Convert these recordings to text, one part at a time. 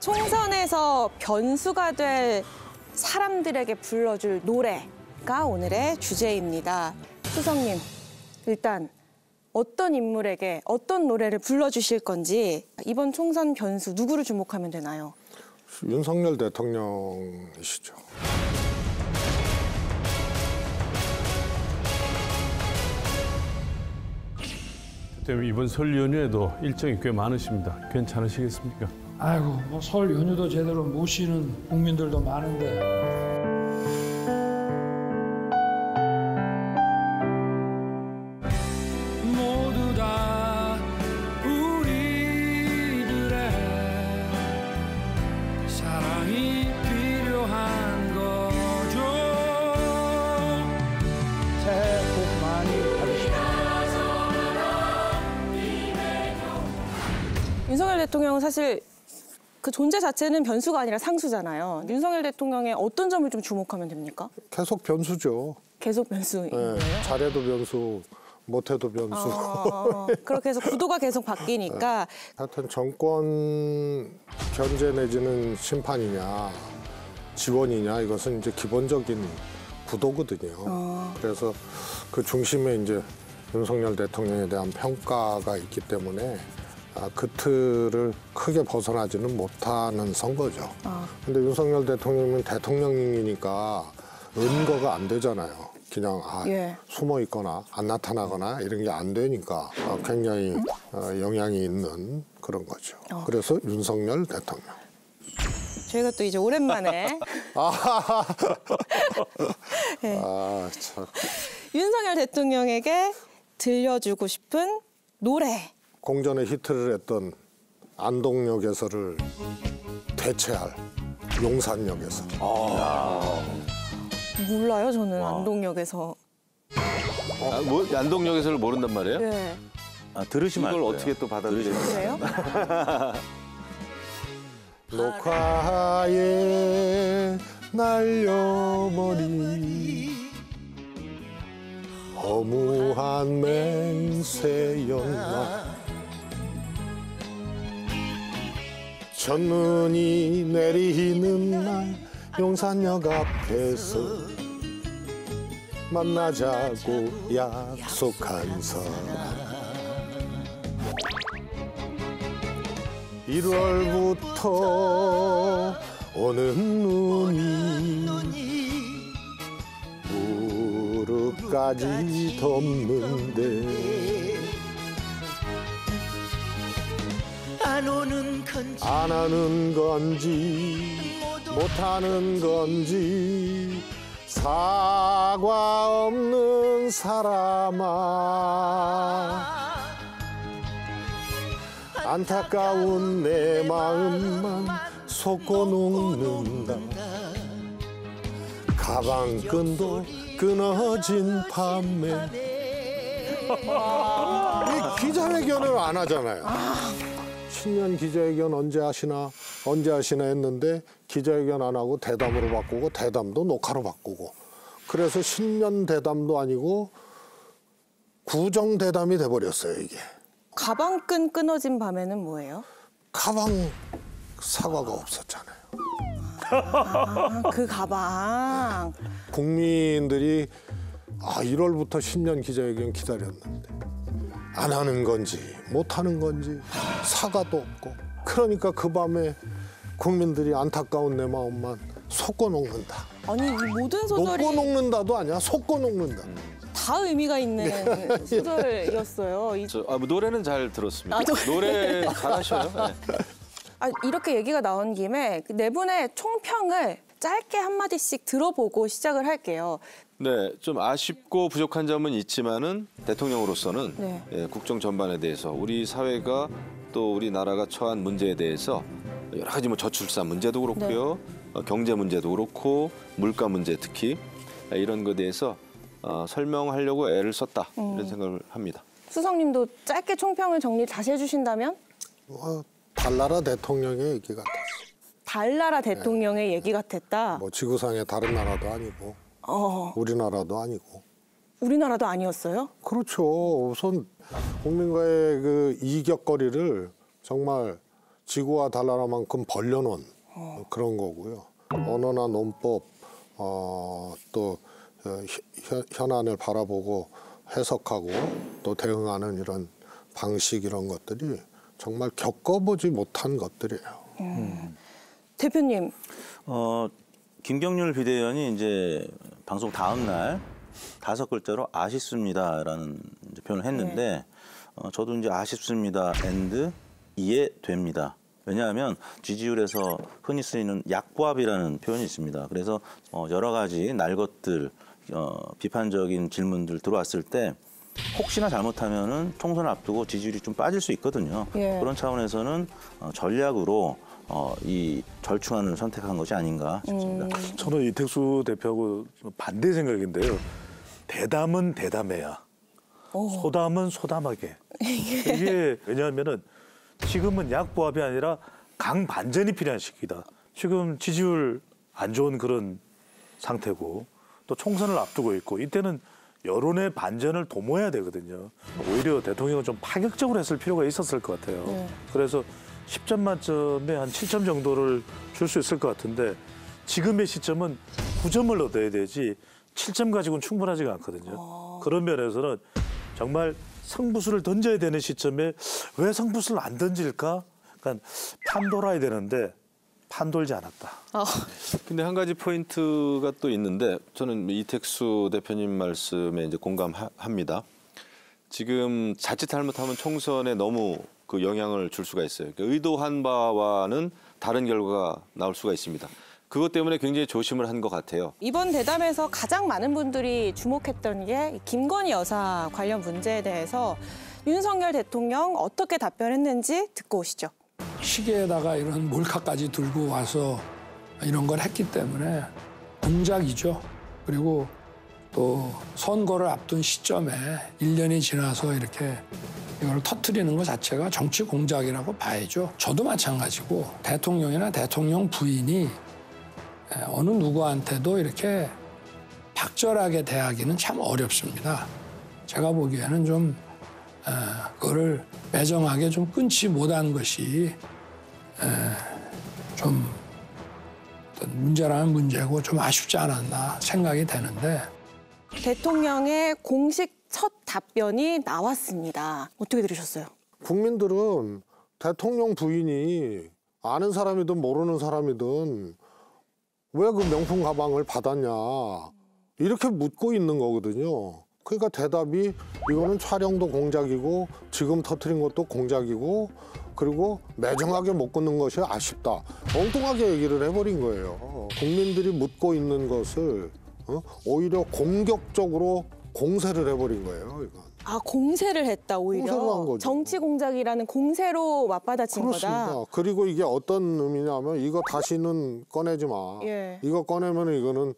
총선에서 변수가 될 사람들에게 불러줄 노래가 오늘의 주제입니다. 수석님, 일단 어떤 인물에게 어떤 노래를 불러주실 건지 이번 총선 변수 누구를 주목하면 되나요? 윤석열 대통령이시죠. 때문에 이번 설 연휴에도 일정이 꽤 많으십니다. 괜찮으시겠습니까? 아이고, 뭐 설 연휴도 제대로 못 쉬는 국민들도 많은데. 모두 다 우리들의 사랑이 필요한 거죠. 새해 복 많이 받으십시오. 윤석열 대통령은 사실 그 존재 자체는 변수가 아니라 상수잖아요. 윤석열 대통령의 어떤 점을 좀 주목하면 됩니까? 계속 변수죠. 계속 변수인 거예요? 잘해도 변수, 못해도 변수. 그렇게 해서 구도가 계속 바뀌니까. 하여튼 정권 견제 내지는 심판이냐 지원이냐 이것은 이제 기본적인 구도거든요. 그래서 그 중심에 이제 윤석열 대통령에 대한 평가가 있기 때문에 그 틀을 크게 벗어나지는 못하는 선거죠. 근데 윤석열 대통령은 대통령이니까 은거가 안 되잖아요. 그냥 숨어 있거나 안 나타나거나 이런 게 안 되니까 굉장히 영향이 있는 그런 거죠. 그래서 윤석열 대통령. 저희가 또 이제 오랜만에 네. 참. 윤석열 대통령에게 들려주고 싶은 노래. 공전에 히트를 했던 안동역에서를 대체할 용산역에서. 몰라요, 저는 안동역에서. 뭐 안동역에서를 모른단 말이에요? 네. 들으시면 이걸 어떻게 또 받아들이세요? 그래요? 녹화에 날려버린 허무한 맹세였나. 첫눈이 내리는 날 용산역 앞에서 만나자고 약속한 사람. 1월부터 오는 눈이 무릎까지 덮는데 안 하는 건지 못하는 건지 사과 없는 사람아 안타까운 내 마음만 솟고 녹는다. 가방끈도 끊어진 밤에. 이 기자회견을 안 하잖아요. 신년 기자회견 언제 하시나 했는데 기자회견 안 하고 대담으로 바꾸고 대담도 녹화로 바꾸고. 그래서 신년 대담도 아니고 구정 대담이 돼버렸어요, 이게. 가방끈 끊어진 밤에는 뭐예요? 가방 사과가 없었잖아요. 그 가방. 국민들이 1월부터 신년 기자회견 기다렸는데 안 하는 건지 못 하는 건지 사과도 없고 그러니까 그 밤에 국민들이 안타까운 내 마음만 솟고 녹는다. 아니 이 모든 소설이 녹고 녹는다도 아니야. 솟고 녹는다. 다 의미가 있는 소설이었어요. 노래는 잘 들었습니다. 노래 잘하셔요. 네. 이렇게 얘기가 나온 김에 네 분의 총평을 짧게 한마디씩 들어보고 시작을 할게요. 네, 좀 아쉽고 부족한 점은 있지만은 대통령으로서는 네. 국정 전반에 대해서 우리 사회가 또 우리나라가 처한 문제에 대해서 여러 가지 뭐 저출산 문제도 그렇고요, 경제 문제도 그렇고 물가 문제 특히 이런 것에 대해서 설명하려고 애를 썼다 이런 생각을 합니다. 수석님도 짧게 총평을 정리 다시 해주신다면? 달나라 대통령의 얘기 같았어. 달나라 대통령의 얘기 같았다. 뭐 지구상의 다른 나라도 아니고 우리나라도 아니고. 우리나라도 아니었어요? 그렇죠. 우선 국민과의 그 이격거리를 정말 지구와 달나라만큼 벌려놓은 그런 거고요. 언어나 논법 또 현안을 바라보고 해석하고 또 대응하는 이런 방식 이런 것들이 정말 겪어보지 못한 것들이에요. 대표님. 김경률 비대위원이 이제 방송 다음 날 5글자로 아쉽습니다라는 이제 표현을 했는데 저도 이제 아쉽습니다 and 이해됩니다. 왜냐하면 지지율에서 흔히 쓰이는 약보합이라는 표현이 있습니다. 그래서 여러 가지 날 것들 비판적인 질문들 들어왔을 때 혹시나 잘못하면은 총선을 앞두고 지지율이 좀 빠질 수 있거든요. 예. 그런 차원에서는 전략으로 이 절충안을 선택한 것이 아닌가 싶습니다. 저는 이택수 대표하고 반대 생각인데요. 대담은 대담해야, 소담은 소담하게. 이게 왜냐하면은 지금은 약보합이 아니라 강반전이 필요한 시기다. 지금 지지율 안 좋은 그런 상태고 또 총선을 앞두고 있고 이때는 여론의 반전을 도모해야 되거든요. 오히려 대통령은 좀 파격적으로 했을 필요가 있었을 것 같아요. 그래서 10점 만점에 한 7점 정도를 줄 수 있을 것 같은데 지금의 시점은 9점을 얻어야 되지 7점 가지고는 충분하지가 않거든요. 그런 면에서는 정말 승부수를 던져야 되는 시점에 왜 승부수를 안 던질까? 그러니까 판돌아야 되는데 판돌지 않았다. 근데 한 가지 포인트가 또 있는데 저는 이택수 대표님 말씀에 이제 공감합니다. 지금 자칫 잘못하면 총선에 너무 그 영향을 줄 수가 있어요. 그러니까 의도한 바와는 다른 결과가 나올 수가 있습니다. 그것 때문에 굉장히 조심을 한 것 같아요. 이번 대담에서 가장 많은 분들이 주목했던 게 김건희 여사 관련 문제에 대해서 윤석열 대통령 어떻게 답변했는지 듣고 오시죠. 시계에다가 이런 몰카까지 들고 와서 이런 걸 했기 때문에 공작이죠. 그리고 또 선거를 앞둔 시점에 1년이 지나서 이렇게 이걸 터뜨리는 것 자체가 정치 공작이라고 봐야죠. 저도 마찬가지고 대통령이나 대통령 부인이 어느 누구한테도 이렇게 박절하게 대하기는 참 어렵습니다. 제가 보기에는 좀 그거를 매정하게 좀 끊지 못한 것이 좀 문제라는 문제고 좀 아쉽지 않았나 생각이 되는데 대통령의 공식 첫 답변이 나왔습니다. 어떻게 들으셨어요? 국민들은 대통령 부인이 아는 사람이든 모르는 사람이든 왜 그 명품 가방을 받았냐 이렇게 묻고 있는 거거든요. 그러니까 대답이 이거는 촬영도 공작이고 지금 터트린 것도 공작이고 그리고 매정하게 못 끊는 것이 아쉽다. 엉뚱하게 얘기를 해버린 거예요. 국민들이 묻고 있는 것을 오히려 공격적으로 공세를 해버린 거예요. 이건. 아, 공세를 했다 오히려. 공세를 한 거죠. 정치 공작이라는 공세로 맞받아친 그렇습니다. 거다. 그리고 이게 어떤 의미냐면 이거 다시는 꺼내지 마. 예. 이거 꺼내면 이거는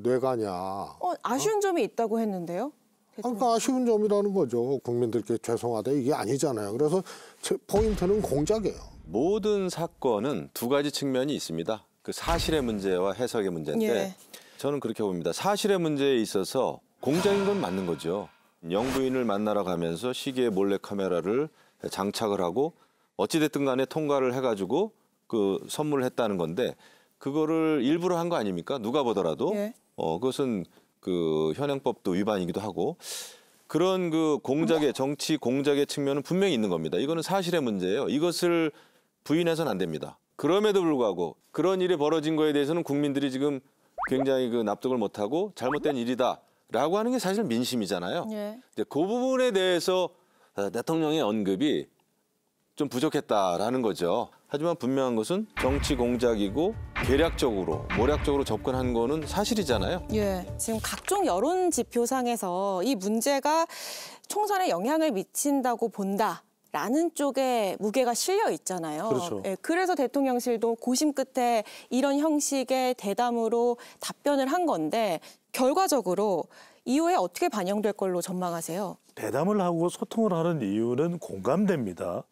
뇌가냐. 아쉬운 점이 있다고 했는데요. 그러니까 아쉬운 점이라는 거죠. 국민들께 죄송하다 이게 아니잖아요. 그래서 포인트는 공작이에요. 모든 사건은 두 가지 측면이 있습니다. 그 사실의 문제와 해석의 문제인데 예. 저는 그렇게 봅니다. 사실의 문제에 있어서 공작인 건 맞는 거죠. 영부인을 만나러 가면서 시계에 몰래 카메라를 장착을 하고 어찌됐든 간에 통과를 해가지고 그 선물을 했다는 건데 그거를 일부러 한 거 아닙니까? 누가 보더라도. 예. 그것은 그 현행법도 위반이기도 하고 그런 그 공작의 정치 공작의 측면은 분명히 있는 겁니다. 이거는 사실의 문제예요. 이것을 부인해서는 안 됩니다. 그럼에도 불구하고 그런 일이 벌어진 거에 대해서는 국민들이 지금 굉장히 그 납득을 못하고 잘못된 일이다라고 하는 게 사실 민심이잖아요. 예. 이제 그 부분에 대해서 대통령의 언급이 좀 부족했다라는 거죠. 하지만 분명한 것은 정치 공작이고 계략적으로 모략적으로 접근한 거는 사실이잖아요. 예. 지금 각종 여론 지표상에서 이 문제가 총선에 영향을 미친다고 본다라는 쪽에 무게가 실려 있잖아요. 그렇죠. 예, 그래서 대통령실도 고심 끝에 이런 형식의 대담으로 답변을 한 건데 결과적으로 이후에 어떻게 반영될 걸로 전망하세요? 대담을 하고 소통을 하는 이유는 공감대입니다.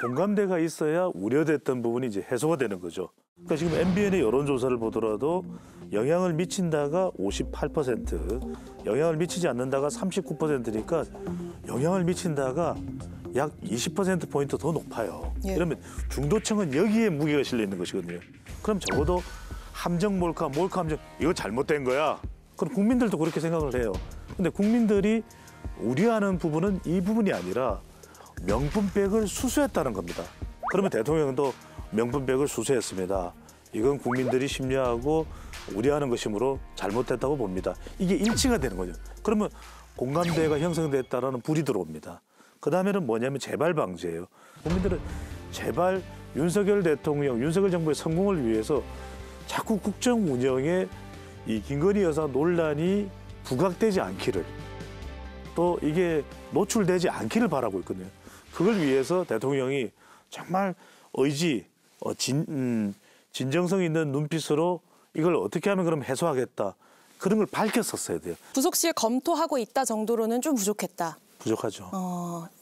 공감대가 있어야 우려됐던 부분이 이제 해소가 되는 거죠. 그러니까 지금 MBN의 여론조사를 보더라도 영향을 미친다가 58%, 영향을 미치지 않는다가 39%니까 영향을 미친다가 약 20%포인트 더 높아요. 예. 그러면 중도층은 여기에 무게가 실려 있는 것이거든요. 그럼 적어도 함정 몰카, 몰카 함정 이거 잘못된 거야. 그럼 국민들도 그렇게 생각을 해요. 근데 국민들이 우려하는 부분은 이 부분이 아니라 명품백을 수수했다는 겁니다. 그러면 대통령도 명품백을 수수했습니다. 이건 국민들이 심려하고 우려하는 것이므로 잘못됐다고 봅니다. 이게 일치가 되는 거죠. 그러면 공감대가 형성됐다라는 불이 들어옵니다. 그 다음에는 뭐냐면 재발 방지예요. 국민들은 제발 윤석열 대통령, 윤석열 정부의 성공을 위해서 자꾸 국정 운영에 이 김건희 여사 논란이 부각되지 않기를, 또 이게 노출되지 않기를 바라고 있거든요. 그걸 위해서 대통령이 정말 의지, 진정성 있는 눈빛으로 이걸 어떻게 하면 그럼 해소하겠다. 그런 걸 밝혔었어야 돼요. 부속실 검토하고 있다 정도로는 좀 부족했다. 부족하죠.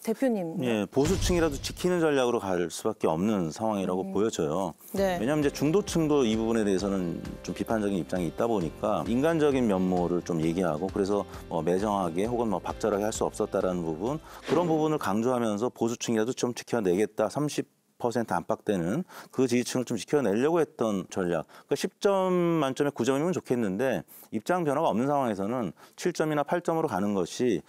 대표님. 예, 보수층이라도 지키는 전략으로 갈 수밖에 없는 상황이라고 보여져요. 네. 왜냐하면 이제 중도층도 이 부분에 대해서는 좀 비판적인 입장이 있다 보니까 인간적인 면모를 좀 얘기하고, 그래서 매정하게 혹은 박절하게 할 수 없었다라는 부분, 그런 부분을 강조하면서 보수층이라도 좀 지켜내겠다. 30% 안팎되는 그 지지층을 좀 지켜내려고 했던 전략. 그러니까 10점 만점에 9점이면 좋겠는데 입장 변화가 없는 상황에서는 7점이나 8점으로 가는 것이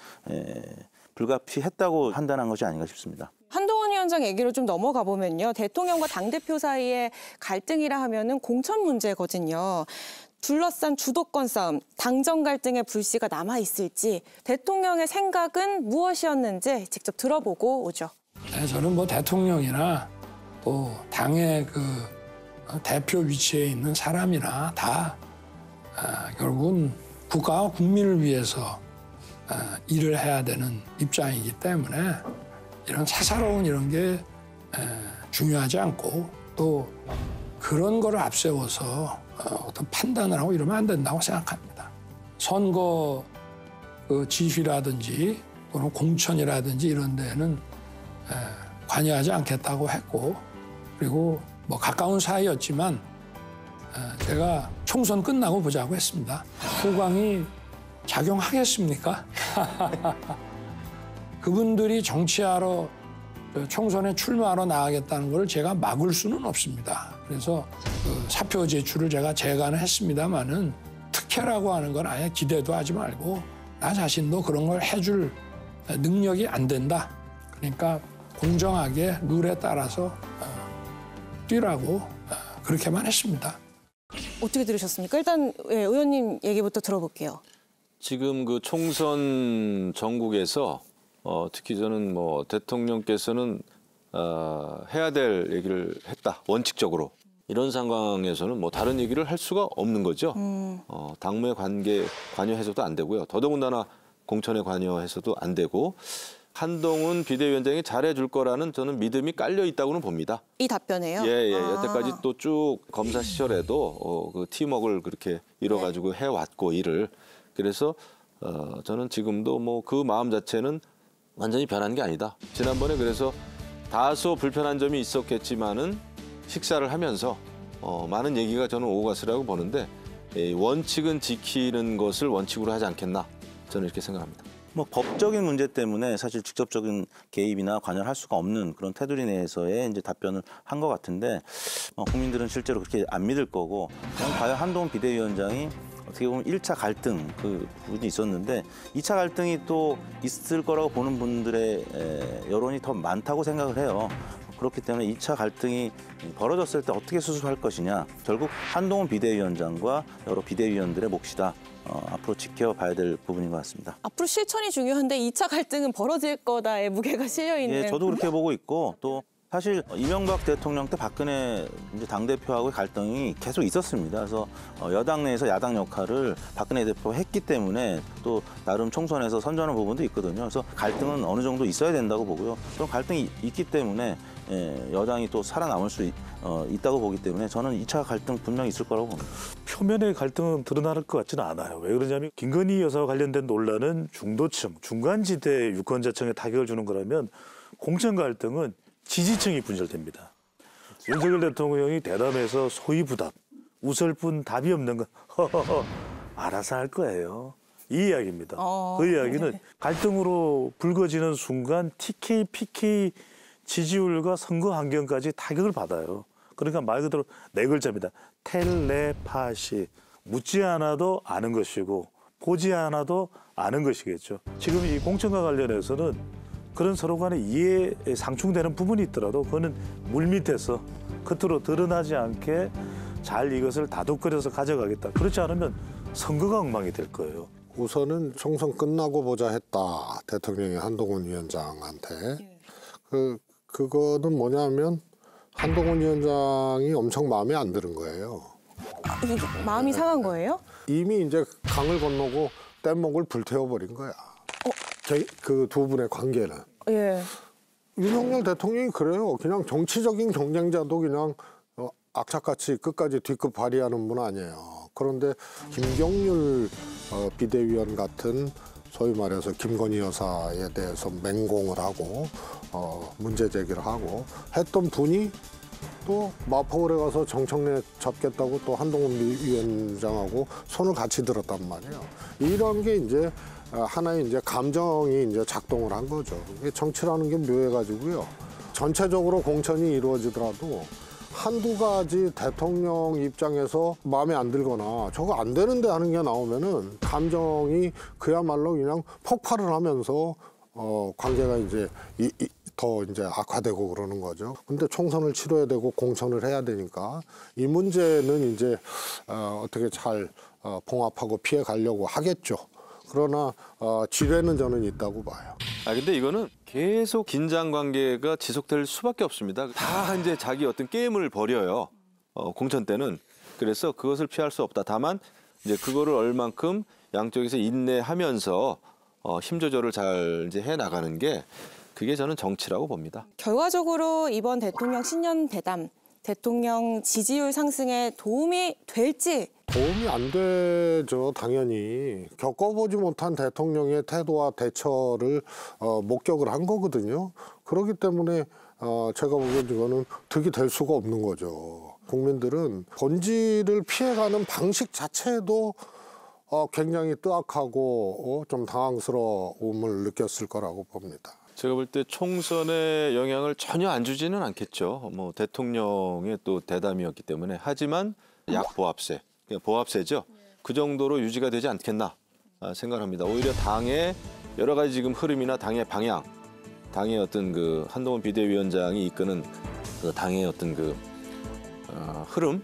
불가피했다고 판단한 것이 아닌가 싶습니다. 한동훈 위원장 얘기로 좀 넘어가 보면요. 대통령과 당대표 사이의 갈등이라 하면은 공천 문제거든요. 둘러싼 주도권 싸움, 당정 갈등의 불씨가 남아있을지 대통령의 생각은 무엇이었는지 직접 들어보고 오죠. 네, 저는 뭐 대통령이나 또 당의 그 대표 위치에 있는 사람이나 다 결국은 국가와 국민을 위해서 일을 해야 되는 입장이기 때문에 이런 사사로운 이런 게 중요하지 않고, 또 그런 거를 앞세워서 어떤 판단을 하고 이러면 안 된다고 생각합니다. 선거 그 지휘라든지 또는 공천이라든지 이런 데는 관여하지 않겠다고 했고, 그리고 뭐 가까운 사이였지만 제가 총선 끝나고 보자고 했습니다. 호강이 작용하겠습니까? 그분들이 정치하러 총선에 출마하러 나가겠다는 걸 제가 막을 수는 없습니다. 그래서 그 사표 제출을 제가 재간을 했습니다마는 특혜라고 하는 건 아예 기대도 하지 말고 나 자신도 그런 걸 해줄 능력이 안 된다. 그러니까 공정하게 룰에 따라서 뛰라고 그렇게만 했습니다. 어떻게 들으셨습니까? 일단 의원님 얘기부터 들어볼게요. 지금 그 총선 전국에서 특히 저는 뭐 대통령께서는 해야 될 얘기를 했다, 원칙적으로. 이런 상황에서는 뭐 다른 얘기를 할 수가 없는 거죠. 당무에 관여해서도 안 되고요. 더더군다나 공천에 관여해서도 안 되고, 한동훈 비대위원장이 잘해줄 거라는 저는 믿음이 깔려 있다고는 봅니다. 이 답변에요? 예. 여태까지 또 쭉 검사 시절에도 그 팀워크를 그렇게 이뤄가지고 해왔고, 일을. 그래서 저는 지금도 뭐 그 마음 자체는 완전히 변한 게 아니다. 지난번에 그래서 다소 불편한 점이 있었겠지만은 식사를 하면서 많은 얘기가 저는 오고 갔으라고 보는데, 원칙은 지키는 것을 원칙으로 하지 않겠나, 저는 이렇게 생각합니다. 뭐 법적인 문제 때문에 사실 직접적인 개입이나 관여를 할 수가 없는 그런 테두리 내에서의 이제 답변을 한 것 같은데, 국민들은 실제로 그렇게 안 믿을 거고, 과연 한동훈 비대위원장이 어떻게 보면 1차 갈등 그 부분이 있었는데 2차 갈등이 또 있을 거라고 보는 분들의 여론이 더 많다고 생각을 해요. 그렇기 때문에 2차 갈등이 벌어졌을 때 어떻게 수습할 것이냐, 결국 한동훈 비대위원장과 여러 비대위원들의 몫이다. 앞으로 지켜봐야 될 부분인 것 같습니다. 앞으로 실천이 중요한데 2차 갈등은 벌어질 거다의 무게가 실려있는. 예, 저도 그렇게 보고 있고, 또 사실 이명박 대통령 때 박근혜 이제 당대표하고의 갈등이 계속 있었습니다. 그래서 여당 내에서 야당 역할을 박근혜 대표가 했기 때문에 또 나름 총선에서 선전한 부분도 있거든요. 그래서 갈등은 어느 정도 있어야 된다고 보고요. 그런 갈등이 있기 때문에 여당이 또 살아남을 수 있다고 보기 때문에 저는 2차 갈등 분명히 있을 거라고 봅니다. 표면의 갈등은 드러날 것 같지는 않아요. 왜 그러냐면 김건희 여사와 관련된 논란은 중도층, 중간지대 유권자층에 타격을 주는 거라면 공천 갈등은 지지층이 분열됩니다. 윤석열 대통령이 대담해서 소위 부답, 웃을 뿐 답이 없는 건 알아서 할 거예요. 이 이야기입니다. 그 이야기는 갈등으로 불거지는 순간 TK, PK 지지율과 선거 환경까지 타격을 받아요. 그러니까 말 그대로 네 글자입니다. 텔레파시. 묻지 않아도 아는 것이고 보지 않아도 아는 것이겠죠. 지금 이 공천과 관련해서는 그런 서로 간에 이해에 상충되는 부분이 있더라도 그거는 물밑에서 겉으로 드러나지 않게 잘 이것을 다독거려서 가져가겠다. 그렇지 않으면 선거가 엉망이 될 거예요. 우선은 총선 끝나고 보자 했다. 대통령이 한동훈 위원장한테. 그거는 뭐냐면 한동훈 위원장이 엄청 마음에 안 드는 거예요. 이게 마음이 상한 거예요? 이미 이제 강을 건너고 뗏목을 불태워버린 거야. 그 두 분의 관계는. 예. 윤석열 대통령이 그래요. 그냥 정치적인 경쟁자도 그냥 악착같이 끝까지 뒷급 발휘하는 분 아니에요. 그런데 김경률 비대위원 같은 소위 말해서 김건희 여사에 대해서 맹공을 하고 문제 제기를 하고 했던 분이 또 마포울에 가서 정청래 잡겠다고 또 한동훈 위원장하고 손을 같이 들었단 말이에요. 이런 게 이제 하나의 이제 감정이 이제 작동을 한 거죠. 이게 정치라는 게 묘해가지고요. 전체적으로 공천이 이루어지더라도 한두 가지 대통령 입장에서 마음에 안 들거나 저거 안 되는데 하는 게 나오면은 감정이 그야말로 그냥 폭발을 하면서 관계가 이제 더 이제 악화되고 그러는 거죠. 근데 총선을 치러야 되고 공천을 해야 되니까 이 문제는 이제 어떻게 잘 봉합하고 피해 가려고 하겠죠. 그러나 지뢰는 저는 있다고 봐요. 근데 이거는 계속 긴장 관계가 지속될 수밖에 없습니다. 다 이제 자기 어떤 게임을 벌여요. 공천 때는. 그래서 그것을 피할 수 없다. 다만 이제 그거를 얼만큼 양쪽에서 인내하면서 힘 조절을 잘 이제 해 나가는 게 그게 저는 정치라고 봅니다. 결과적으로 이번 대통령 신년 대담, 대통령 지지율 상승에 도움이 될지. 도움이 안 되죠, 당연히. 겪어보지 못한 대통령의 태도와 대처를 목격을 한 거거든요. 그렇기 때문에 제가 보기엔 이거는 득이 될 수가 없는 거죠. 국민들은 본질을 피해가는 방식 자체도 굉장히 뜨악하고 좀 당황스러움을 느꼈을 거라고 봅니다. 제가 볼 때 총선에 영향을 전혀 안 주지는 않겠죠. 뭐 대통령의 또 대담이었기 때문에. 하지만 약보합세, 보합세죠. 그 정도로 유지가 되지 않겠나 생각합니다. 오히려 당의 여러 가지 지금 흐름이나 당의 방향, 당의 어떤 그 한동훈 비대위원장이 이끄는 그 당의 어떤 그 흐름,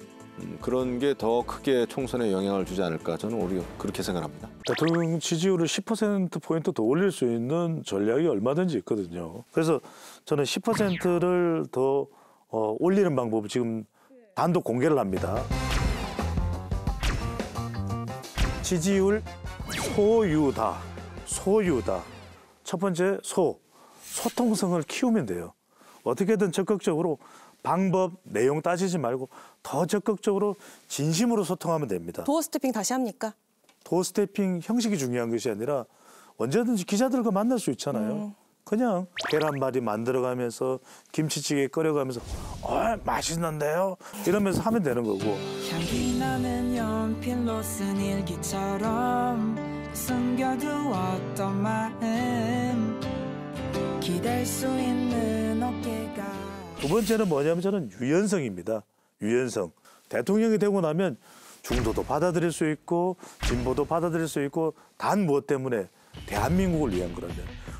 그런 게 더 크게 총선에 영향을 주지 않을까 저는 오히려 그렇게 생각합니다. 대통령 지지율을 10%포인트 더 올릴 수 있는 전략이 얼마든지 있거든요. 그래서 저는 10%를 더 올리는 방법을 지금 단독 공개를 합니다. 지지율 소유다. 첫 번째 소통성을 키우면 돼요. 어떻게든 적극적으로 방법, 내용 따지지 말고 더 적극적으로 진심으로 소통하면 됩니다. 도어 스태핑 다시 합니까? 도어 스태핑 형식이 중요한 것이 아니라 언제든지 기자들과 만날 수 있잖아요. 그냥 계란말이 만들어가면서 김치찌개 끓여가면서 맛있는데요? 이러면서 하면 되는 거고. 향기 나는 연필로 쓴 일기처럼 숨겨두었던 마음 기댈 수 있는 어깨가. 두 번째는 뭐냐면 저는 유연성입니다. 유연성. 대통령이 되고 나면 중도도 받아들일 수 있고 진보도 받아들일 수 있고 단 무엇 때문에 대한민국을 위한 거라면,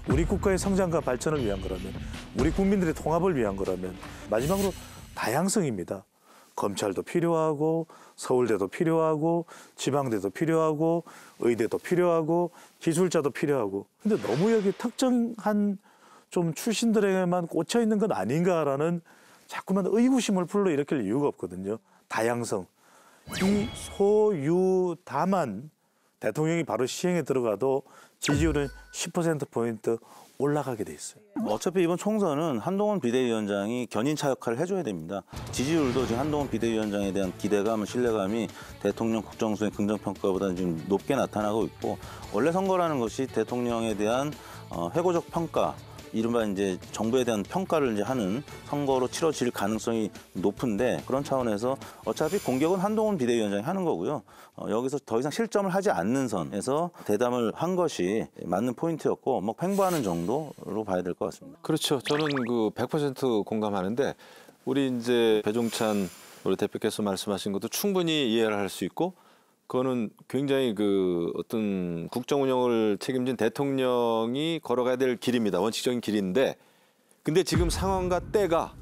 우리 국가의 성장과 발전을 위한 거라면, 우리 국민들의 통합을 위한 거라면, 마지막으로 다양성입니다. 검찰도 필요하고 서울대도 필요하고 지방대도 필요하고 의대도 필요하고 기술자도 필요하고. 근데 너무 여기 특정한 좀 출신들에게만 꽂혀 있는 건 아닌가라는 자꾸만 의구심을 불러일으킬 이유가 없거든요. 다양성. 이 소유다만 대통령이 바로 시행에 들어가도 지지율은 10%포인트 올라가게 돼 있어요. 어차피 이번 총선은 한동훈 비대위원장이 견인차 역할을 해줘야 됩니다. 지지율도 지금 한동훈 비대위원장에 대한 기대감, 신뢰감이 대통령 국정수행 긍정평가보다는 지금 높게 나타나고 있고, 원래 선거라는 것이 대통령에 대한 회고적 평가, 이른바 이제 정부에 대한 평가를 이제 하는 선거로 치러질 가능성이 높은데 그런 차원에서 어차피 공격은 한동훈 비대위원장이 하는 거고요. 여기서 더 이상 실점을 하지 않는 선에서 대담을 한 것이 맞는 포인트였고 뭐 횡보하는 정도로 봐야 될 것 같습니다. 그렇죠. 저는 그 100% 공감하는데 우리 이제 배종찬 우리 대표께서 말씀하신 것도 충분히 이해를 할 수 있고 그거는 굉장히 그 어떤 국정 운영을 책임진 대통령이 걸어가야 될 길입니다. 원칙적인 길인데 근데 지금 상황과 때가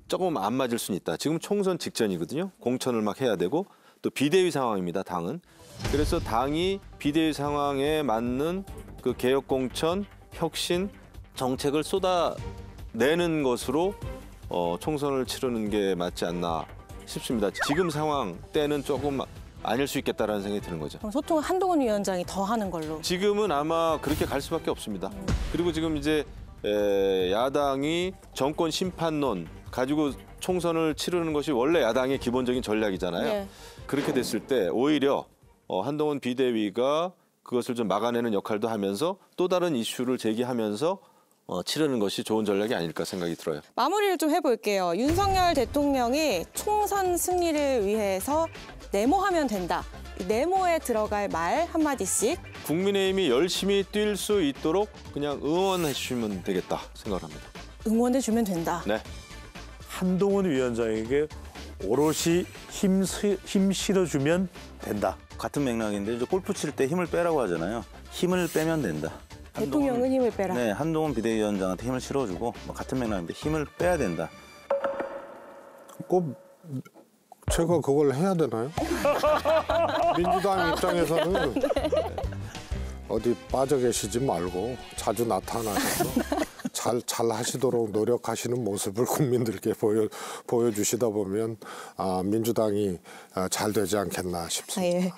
조금 안 맞을 수는 있다. 지금 총선 직전이거든요. 공천을 막 해야 되고 또 비대위 상황입니다. 당은. 그래서 당이 비대위 상황에 맞는 그 개혁 공천, 혁신, 정책을 쏟아내는 것으로 총선을 치르는 게 맞지 않나 싶습니다. 지금 상황 때는 조금 아닐 수 있겠다라는 생각이 드는 거죠. 그럼 소통을 한동훈 위원장이 더 하는 걸로. 지금은 아마 그렇게 갈 수밖에 없습니다. 그리고 지금 이제 야당이 정권 심판론 가지고 총선을 치르는 것이 원래 야당의 기본적인 전략이잖아요. 네. 그렇게 됐을 때 오히려 한동훈 비대위가 그것을 좀 막아내는 역할도 하면서 또 다른 이슈를 제기하면서 치르는 것이 좋은 전략이 아닐까 생각이 들어요. 마무리를 좀 해볼게요. 윤석열 대통령이 총선 승리를 위해서 네모하면 된다. 이 네모에 들어갈 말 한마디씩. 국민의힘이 열심히 뛸 수 있도록 그냥 응원해 주시면 되겠다 생각을 합니다. 응원해주면 된다. 네. 한동훈 위원장에게 오롯이 힘 실어주면 된다. 같은 맥락인데 이제 골프 칠 때 힘을 빼라고 하잖아요. 힘을 빼면 된다. 대통령은 힘을 빼라. 네, 한동훈 비대위원장한테 힘을 실어주고 뭐 같은 맥락인데 힘을 빼야 된다. 꼭 제가 그걸 해야 되나요? 민주당 입장에서는 어디 빠져 계시지 말고 자주 나타나셔서 잘 하시도록 노력하시는 모습을 국민들께 보여주시다 보면 민주당이 잘 되지 않겠나 싶습니다. 아, 예.